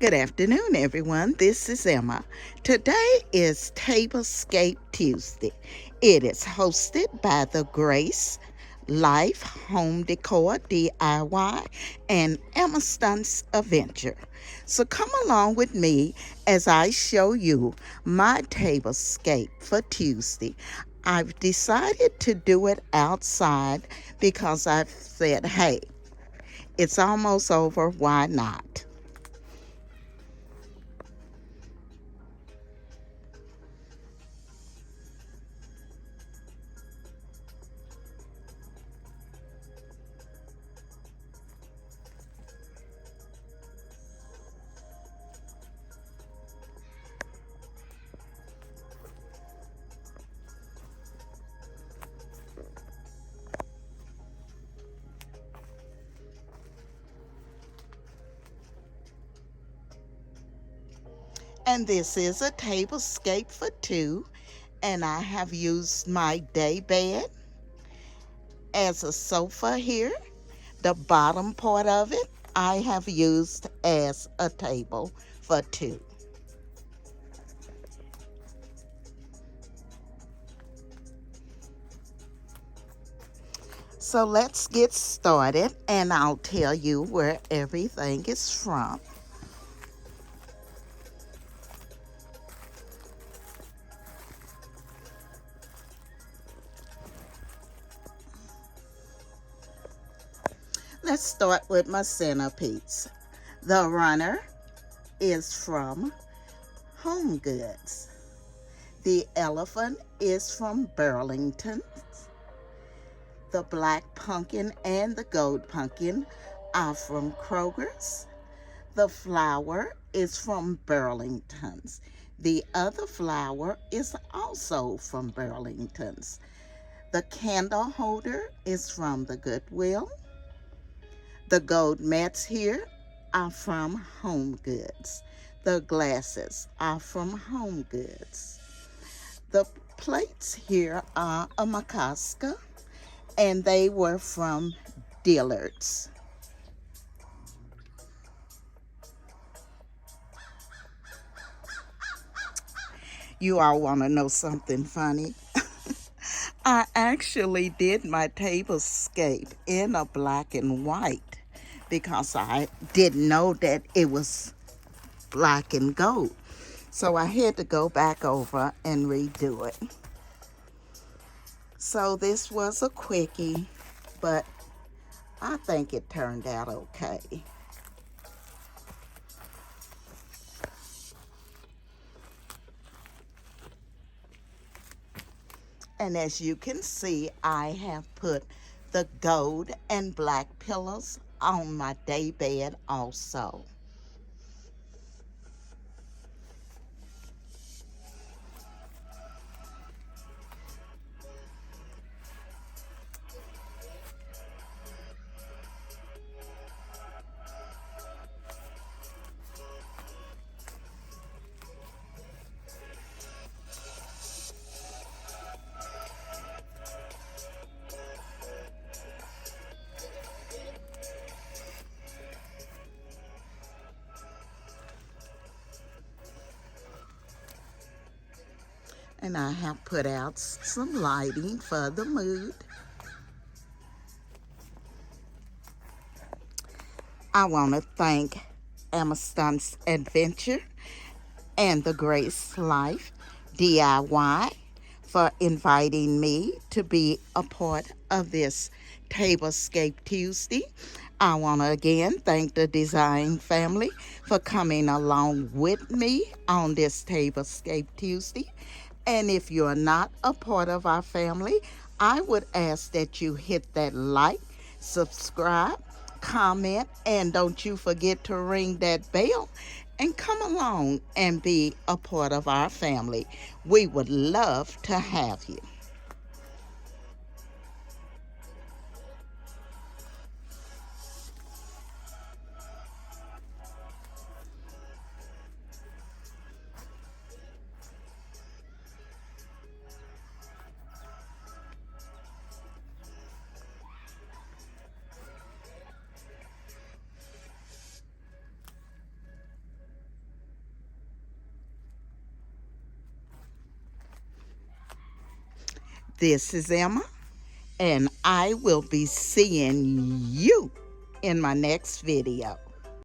Good afternoon, everyone. This is Emma. Today is Tablescape Tuesday. It is hosted by the Grace Life Home Decor DIY and Emma Stunts Adventure. So come along with me as I show you my tablescape for Tuesday. I've decided to do it outside because I've said, hey, it's almost over. Why not? And this is a tablescape for two. And I have used my day bed as a sofa here. The bottom part of it I have used as a table for two. So let's get started and I'll tell you where everything is from. Let's start with my centerpiece. The runner is from Home Goods. The elephant is from Burlington. The black pumpkin and the gold pumpkin are from Kroger's. The flower is from Burlington's. The other flower is also from Burlington's. The candle holder is from the Goodwill. The gold mats here are from Home Goods. The glasses are from Home Goods. The plates here are a Makaska, and they were from Dillard's. You all want to know something funny? I actually did my tablescape in a black and white because I didn't know that it was black and gold. So I had to go back over and redo it. So this was a quickie, but I think it turned out okay. And as you can see, I have put the gold and black pillows on my day bed also. And I have put out some lighting for the mood. I want to thank Amazon's Adventure and the Grace Life DIY for inviting me to be a part of this Tablescape Tuesday. I want to again thank the design family for coming along with me on this Tablescape Tuesday. And if you're not a part of our family, I would ask that you hit that like, subscribe, comment, and don't you forget to ring that bell and come along and be a part of our family. We would love to have you. This is Emma, and I will be seeing you in my next video.